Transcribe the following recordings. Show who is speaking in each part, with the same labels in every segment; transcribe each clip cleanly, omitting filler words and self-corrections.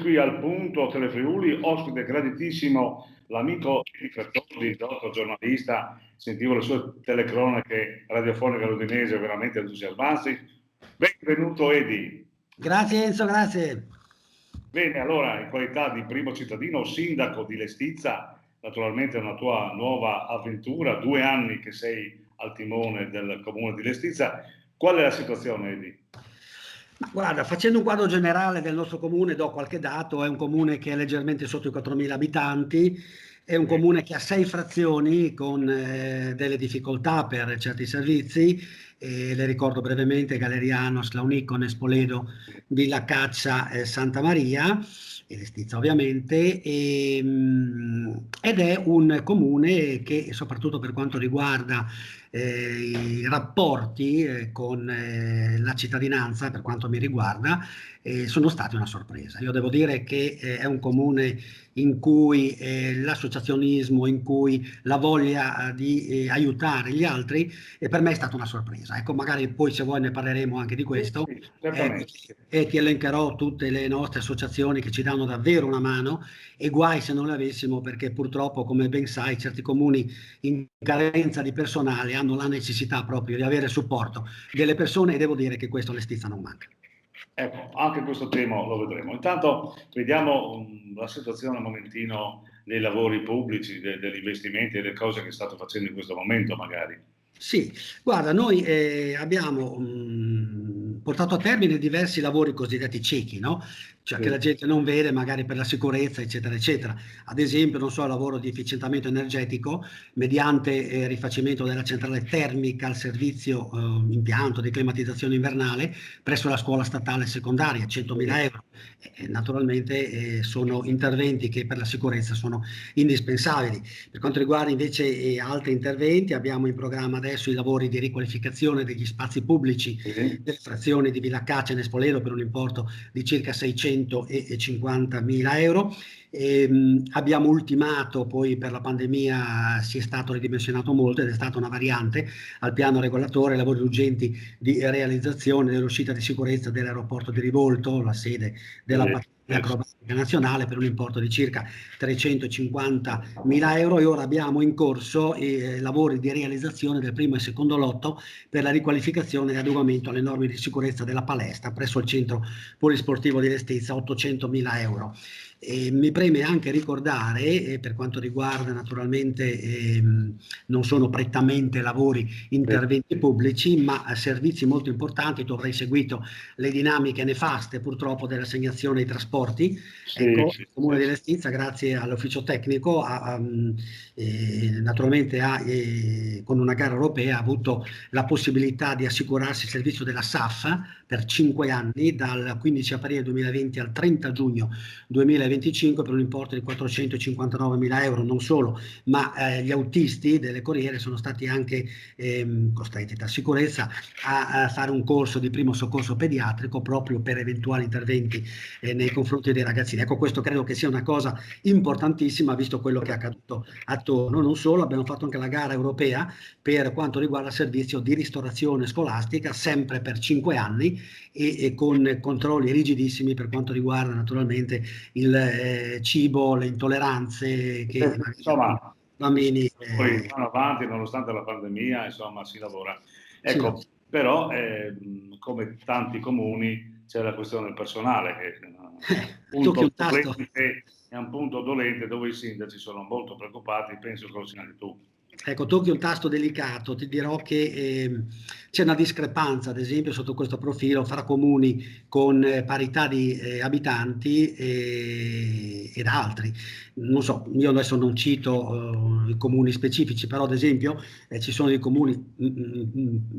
Speaker 1: qui al punto Telefriuli, ospite graditissimo l'amico Edi Fertoldi, dopo giornalista. Sentivo le sue telecronache radiofoniche all'Udinese veramente entusiasmanti. Benvenuto Edi.
Speaker 2: Grazie Enzo, grazie.
Speaker 1: Bene, allora in qualità di primo cittadino, sindaco di Lestizza, naturalmente è una tua nuova avventura, 2 anni che sei al timone del comune di Lestizza. Qual è la situazione, Edi?
Speaker 2: Ma guarda, facendo un quadro generale del nostro comune, do qualche dato: è un comune che è leggermente sotto i 4.000 abitanti, è un comune che ha 6 frazioni con delle difficoltà per certi servizi, le ricordo brevemente: Galeriano, Sclaunicco, Spoleto, Villa Caccia, Santa Maria e Lestizza ovviamente, ed è un comune che, soprattutto per quanto riguarda i rapporti con la cittadinanza, per quanto mi riguarda, sono stati una sorpresa. Io devo dire che è un comune in cui l'associazionismo, in cui la voglia di aiutare gli altri, per me è stata una sorpresa. Ecco, magari poi, se vuoi, ne parleremo anche di questo.
Speaker 1: Sì, certamente.
Speaker 2: E ti elencherò tutte le nostre associazioni che ci danno davvero una mano, e guai se non le avessimo, perché purtroppo, come ben sai, certi comuni in carenza di personale hanno la necessità proprio di avere supporto delle persone, e devo dire che questo a Lestizza non manca.
Speaker 1: Ecco, anche questo tema lo vedremo. Intanto vediamo la situazione un momentino dei lavori pubblici, degli investimenti e delle cose che state facendo in questo momento magari.
Speaker 2: Sì, guarda, noi abbiamo portato a termine diversi lavori cosiddetti ciechi, no? Cioè che la gente non vede, magari per la sicurezza, eccetera, eccetera. Ad esempio, non so, il lavoro di efficientamento energetico mediante rifacimento della centrale termica al servizio impianto di climatizzazione invernale presso la scuola statale secondaria, 100.000 euro. Naturalmente sono interventi che per la sicurezza sono indispensabili. Per quanto riguarda invece altri interventi, abbiamo in programma adesso i lavori di riqualificazione degli spazi pubblici delle frazioni di Villa Caccia e Spoleto per un importo di circa 650.000 euro. Abbiamo ultimato, poi per la pandemia si è stato ridimensionato molto ed è stata una variante al piano regolatore, lavori urgenti di realizzazione dell'uscita di sicurezza dell'aeroporto di Rivolto, la sede della pattuglia acrobatica nazionale, per un importo di circa 350.000 euro, e ora abbiamo in corso i lavori di realizzazione del primo e secondo lotto per la riqualificazione e adeguamento alle norme di sicurezza della palestra presso il centro polisportivo di Lestizza, 800.000 euro. Mi preme anche ricordare, per quanto riguarda naturalmente, non sono prettamente lavori, interventi pubblici, ma servizi molto importanti. Tu avrai seguito le dinamiche nefaste purtroppo dell'assegnazione ai trasporti. Ecco, il Comune di Lestizza, grazie all'ufficio tecnico, naturalmente con una gara europea, ha avuto la possibilità di assicurarsi il servizio della SAF per 5 anni, dal 15 aprile 2020 al 30 giugno 2025, per un importo di 459.000 euro. Non solo, ma gli autisti delle corriere sono stati anche costretti da sicurezza a fare un corso di primo soccorso pediatrico proprio per eventuali interventi nei confronti dei ragazzini. Ecco, questo credo che sia una cosa importantissima, visto quello che è accaduto attorno. Non solo, abbiamo fatto anche la gara europea per quanto riguarda il servizio di ristorazione scolastica, sempre per 5 anni e con controlli rigidissimi per quanto riguarda naturalmente il cibo, le intolleranze che
Speaker 1: insomma,
Speaker 2: bambini
Speaker 1: vanno avanti nonostante la pandemia, insomma si lavora. Ecco,
Speaker 2: sì,
Speaker 1: però come tanti comuni c'è la questione del personale che è un punto dolente dove i sindaci sono molto preoccupati, penso che lo sia anche tu.
Speaker 2: Ecco, tocchi un tasto delicato. Ti dirò che c'è una discrepanza, ad esempio, sotto questo profilo, fra comuni con parità di abitanti ed altri. Non so, io adesso non cito i comuni specifici, però ad esempio ci sono dei comuni,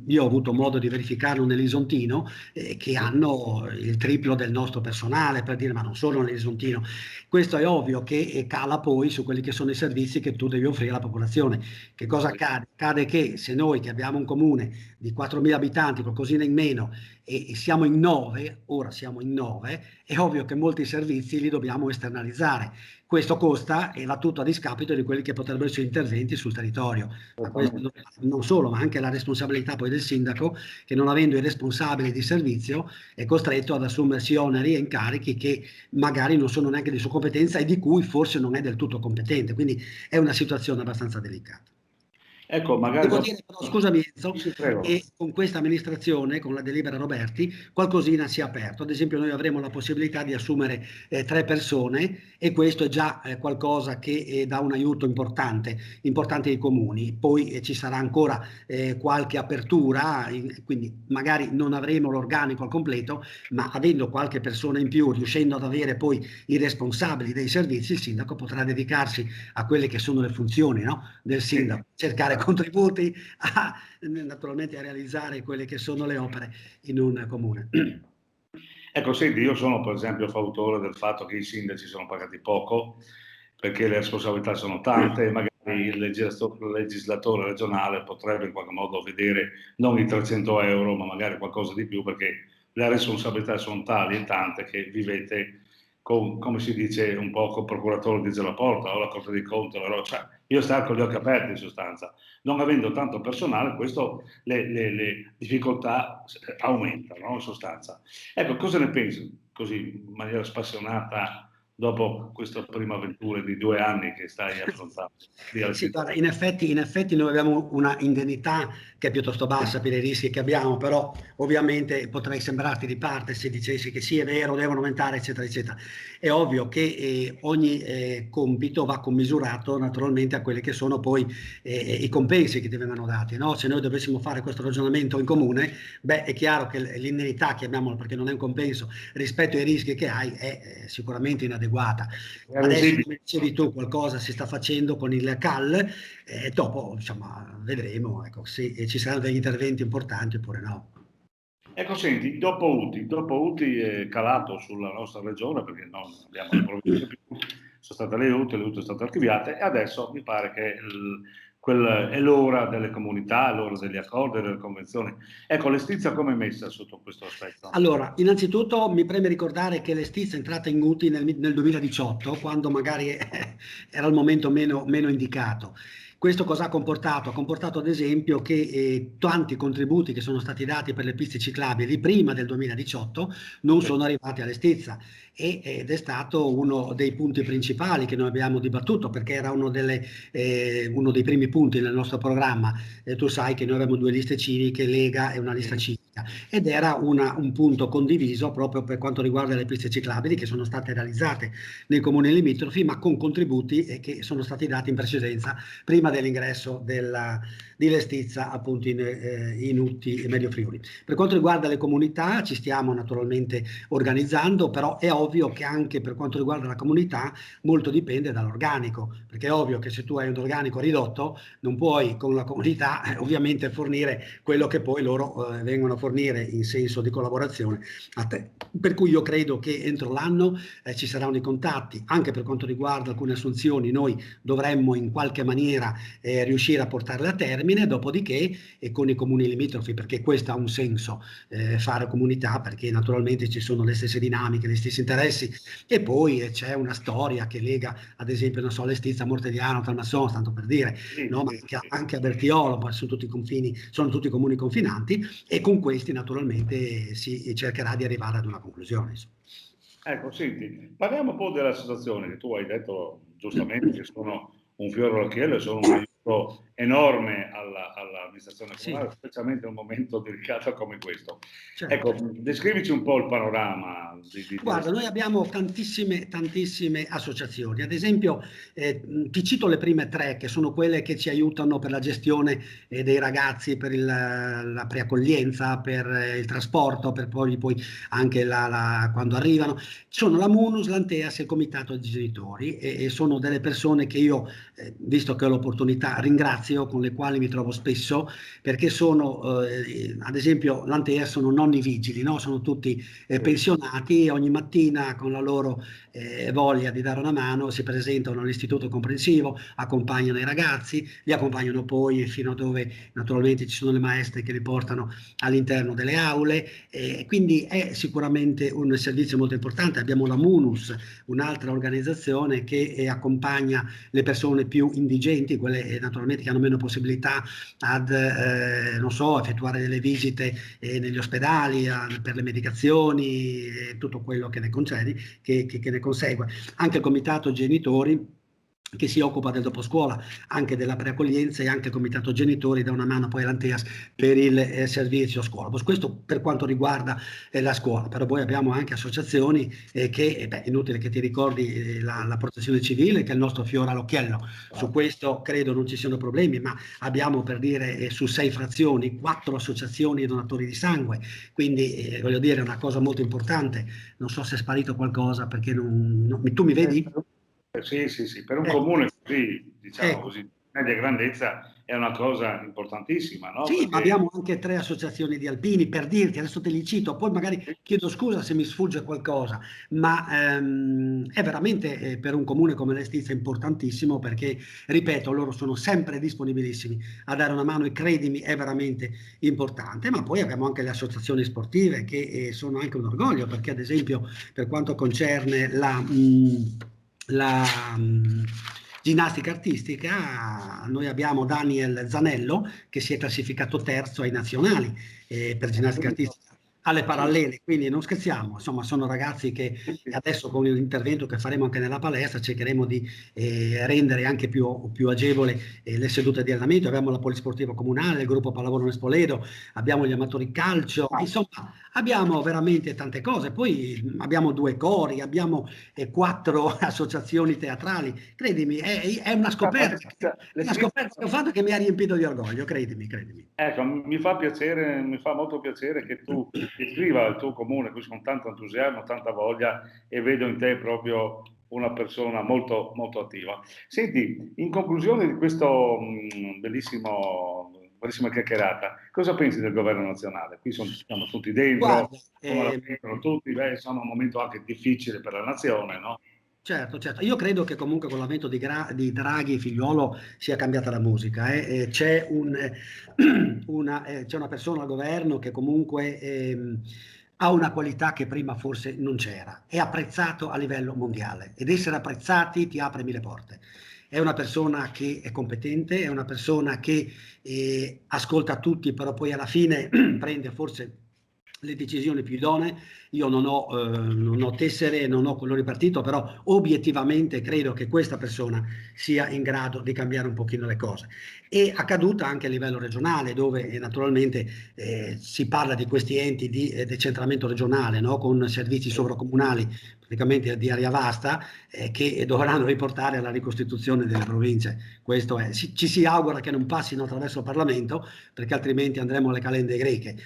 Speaker 2: io ho avuto modo di verificarlo nell'Isontino, che hanno il triplo del nostro personale, per dire, ma non solo nell'Isontino. Questo è ovvio che cala poi su quelli che sono i servizi che tu devi offrire alla popolazione. Che cosa accade? Accade che se noi, che abbiamo un comune di 4.000 abitanti, qualcosina in meno, e siamo in 9, ora siamo in 9, è ovvio che molti servizi li dobbiamo esternalizzare. Questo costa e va tutto a discapito di quelli che potrebbero essere interventi sul territorio. Ma questo, non solo, ma anche la responsabilità poi del sindaco, che non avendo i responsabili di servizio è costretto ad assumersi oneri e incarichi che magari non sono neanche di sua competenza e di cui forse non è del tutto competente. Quindi è una situazione abbastanza delicata.
Speaker 1: Ecco, magari
Speaker 2: Devo dire però, scusami Enzo,
Speaker 1: Sì, prego.
Speaker 2: che con questa amministrazione, con la delibera Roberti, qualcosina si è aperto. Ad esempio noi avremo la possibilità di assumere 3 persone e questo è già qualcosa che dà un aiuto importante ai comuni. Poi ci sarà ancora qualche apertura, quindi magari non avremo l'organico al completo, ma avendo qualche persona in più, riuscendo ad avere poi i responsabili dei servizi, il sindaco potrà dedicarsi a quelle che sono le funzioni, no, del sindaco, cercare contributi naturalmente a realizzare quelle che sono le opere in un comune.
Speaker 1: Ecco, senti, io sono per esempio fautore del fatto che i sindaci sono pagati poco, perché le responsabilità sono tante e magari il legislatore regionale potrebbe in qualche modo vedere non i 300 euro, ma magari qualcosa di più, perché le responsabilità sono tali e tante che vivete con, come si dice un po' con il procuratore di la porta o la Corte dei Conti, cioè, io stavo con gli occhi aperti in sostanza. Non avendo tanto personale, questo le difficoltà aumentano, no? In sostanza. Ecco, cosa ne pensi così in maniera spassionata dopo questa prima avventura di 2 anni che stai affrontando?
Speaker 2: Sì, guarda, in effetti noi abbiamo una indennità che è piuttosto bassa per i rischi che abbiamo, però ovviamente potrei sembrarti di parte se dicessi che sì, è vero, devono aumentare, eccetera, eccetera. È ovvio che ogni compito va commisurato naturalmente a quelli che sono poi i compensi che ti vengono dati, no? Se noi dovessimo fare questo ragionamento in comune, beh, è chiaro che l'indennità, chiamiamola perché non è un compenso, rispetto ai rischi che hai, è sicuramente inadeguata. Adesso, come dicevi tu, qualcosa si sta facendo con il CAL e dopo, insomma, vedremo, ecco, se ci saranno degli interventi importanti oppure no.
Speaker 1: Ecco, senti, dopo UTI è calato sulla nostra regione perché non abbiamo le province più, sono state le UTI sono state archiviate e adesso mi pare che è l'ora delle comunità, è l'ora degli accordi, delle convenzioni. Ecco, l'Estizia come è messa sotto questo aspetto?
Speaker 2: Allora, innanzitutto mi preme ricordare che l'Estizia è entrata in UTI nel 2018, quando magari era il momento meno indicato. Questo cosa ha comportato? Ha comportato ad esempio che tanti contributi che sono stati dati per le piste ciclabili prima del 2018 non sono arrivati all'Estizia ed è stato uno dei punti principali che noi abbiamo dibattuto perché era uno dei primi punti nel nostro programma. Tu sai che noi abbiamo 2 liste civiche, Lega e una lista civica, ed era un punto condiviso proprio per quanto riguarda le piste ciclabili che sono state realizzate nei comuni limitrofi ma con contributi che sono stati dati in precedenza prima dell'ingresso di Lestizza appunto in UTI e Medio Friuli. Per quanto riguarda le comunità ci stiamo naturalmente organizzando, però è ovvio che anche per quanto riguarda la comunità molto dipende dall'organico, perché è ovvio che se tu hai un organico ridotto non puoi con la comunità ovviamente fornire quello che poi loro vengono a fornire in senso di collaborazione a te. Per cui io credo che entro l'anno ci saranno i contatti, anche per quanto riguarda alcune assunzioni noi dovremmo in qualche maniera riuscire a portarle a termine, dopodiché con i comuni limitrofi, perché questo ha un senso fare comunità, perché naturalmente ci sono le stesse dinamiche, gli stessi interessi e poi c'è una storia che lega ad esempio non so, Lestizia, Mortegliano, Talmassons, tanto per dire, no? Ma anche a Bertiolo, poi sono tutti confini, sono tutti comuni confinanti e con questi naturalmente si cercherà di arrivare ad una conclusione. Insomma.
Speaker 1: Ecco, senti, parliamo un po' della situazione che tu hai detto giustamente che sono un fiore all'occhiello e sono un aiuto enorme all'amministrazione comunale, sì, specialmente in un momento delicato come questo. Certo. Ecco, descrivici un po' il panorama.
Speaker 2: Guarda, noi abbiamo tantissime associazioni, ad esempio ti cito le prime 3 che sono quelle che ci aiutano per la gestione dei ragazzi, per la preaccoglienza, per il trasporto, per poi anche quando arrivano, sono la MUNUS, l'Anteas e il Comitato dei Genitori e sono delle persone che io, visto che ho l'opportunità, ringrazio, con le quali mi trovo spesso questo, perché sono, ad esempio, l'Antea sono nonni vigili, no? Sono tutti pensionati, ogni mattina con la loro voglia di dare una mano si presentano all'istituto comprensivo, accompagnano i ragazzi, li accompagnano poi fino a dove naturalmente ci sono le maestre che li portano all'interno delle aule, quindi è sicuramente un servizio molto importante. Abbiamo la MUNUS, un'altra organizzazione che accompagna le persone più indigenti, quelle naturalmente che hanno meno possibilità ad non so, effettuare delle visite negli ospedali per le medicazioni e tutto quello che ne concede, che ne consegue. Anche il comitato genitori che si occupa del doposcuola, anche della preaccoglienza, e anche il comitato genitori dà una mano poi all'Anteas per il servizio scuola. Questo per quanto riguarda la scuola, però poi abbiamo anche associazioni che, beh, inutile che ti ricordi la protezione civile, che è il nostro fiore all'occhiello. Su questo credo non ci siano problemi, ma abbiamo, per dire, su 6 frazioni 4 associazioni donatori di sangue, quindi voglio dire, è una cosa molto importante. Non so se è sparito qualcosa, perché tu mi vedi?
Speaker 1: Sì, sì, sì, per un comune così, diciamo così, di media grandezza è una cosa importantissima, no?
Speaker 2: Sì, ma
Speaker 1: Perché
Speaker 2: abbiamo anche 3 associazioni di alpini, per dirti, adesso te li cito, poi magari chiedo scusa se mi sfugge qualcosa, ma è veramente per un comune come Lestizia importantissimo, perché, ripeto, loro sono sempre disponibilissimi a dare una mano, e credimi, è veramente importante. Ma poi abbiamo anche le associazioni sportive che sono anche un orgoglio, perché ad esempio per quanto concerne la ginnastica artistica, noi abbiamo Daniel Zanello che si è classificato terzo ai nazionali per ginnastica artistica alle parallele, quindi non scherziamo, insomma sono ragazzi che adesso con l'intervento che faremo anche nella palestra cercheremo di rendere anche più agevole le sedute di allenamento. Abbiamo la polisportiva comunale, il gruppo pallavolo Nespoledo, abbiamo gli amatori calcio, insomma abbiamo veramente tante cose. Poi abbiamo 2 cori, abbiamo 4 associazioni teatrali, credimi, è una scoperta che ho fatto, che mi ha riempito di orgoglio, credimi.
Speaker 1: ecco, mi fa piacere, mi fa molto piacere che tu descriva il tuo comune così con tanto entusiasmo, tanta voglia, e vedo in te proprio una persona molto, molto attiva. Senti, in conclusione di questo bellissima chiacchierata, cosa pensi del governo nazionale? Qui siamo tutti dentro,
Speaker 2: Guarda,
Speaker 1: come la pensano tutti, beh, insomma, è un momento anche difficile per la nazione, no?
Speaker 2: certo, io credo che comunque con l'avvento di Draghi e Figliuolo sia cambiata la musica. C'è c'è una persona al governo che comunque ha una qualità che prima forse non c'era, è apprezzato a livello mondiale, ed essere apprezzati ti apre 1000 porte. È una persona che è competente, è una persona che ascolta tutti, però poi alla fine prende forse le decisioni più idonee. Io non ho tessere, non ho colore partito, però obiettivamente credo che questa persona sia in grado di cambiare un pochino le cose. È accaduta anche a livello regionale, dove naturalmente si parla di questi enti di decentramento regionale, no? Con servizi sovracomunali praticamente di area vasta, che dovranno riportare alla ricostituzione delle province. Questo è. Ci si augura che non passino attraverso il Parlamento, perché altrimenti andremo alle calende greche.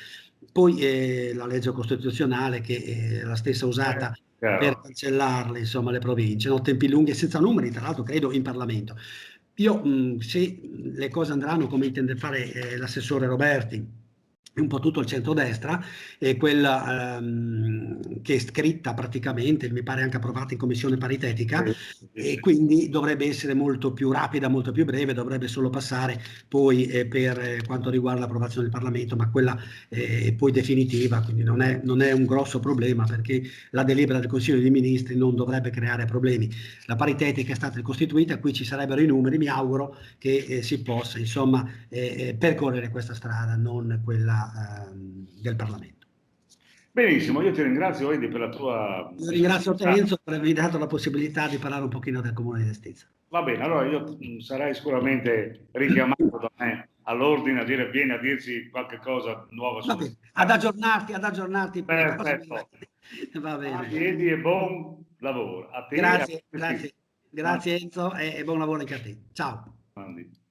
Speaker 2: Poi la legge costituzionale, che è la stessa usata per cancellarle, insomma, le province, no? Tempi lunghi e senza numeri, tra l'altro credo in Parlamento. Io, se le cose andranno come intende fare l'assessore Roberti, un po' tutto il centrodestra, e quella che è scritta praticamente, mi pare anche approvata in commissione paritetica, e quindi dovrebbe essere molto più rapida, molto più breve, dovrebbe solo passare poi per quanto riguarda l'approvazione del Parlamento, ma quella è poi definitiva, quindi non è un grosso problema, perché la delibera del Consiglio dei Ministri non dovrebbe creare problemi. La paritetica è stata ricostituita, qui ci sarebbero i numeri, mi auguro che si possa, insomma, percorrere questa strada, non quella del Parlamento.
Speaker 1: Benissimo, io ti ringrazio Edi per la tua
Speaker 2: Io ringrazio te,
Speaker 1: disponibilità.
Speaker 2: Enzo, per avermi dato la possibilità di parlare un pochino del Comune di Lestizia.
Speaker 1: Va bene, allora io sarai sicuramente richiamato da me all'ordine a dire vieni a dirci qualche cosa nuova
Speaker 2: Va
Speaker 1: su.
Speaker 2: bene, ad aggiornarti per cosa
Speaker 1: Perfetto.
Speaker 2: va bene.
Speaker 1: Edi e buon lavoro a te e a
Speaker 2: Grazie,
Speaker 1: tutti.
Speaker 2: grazie Enzo, e buon lavoro anche a te. Ciao.
Speaker 1: Mandi.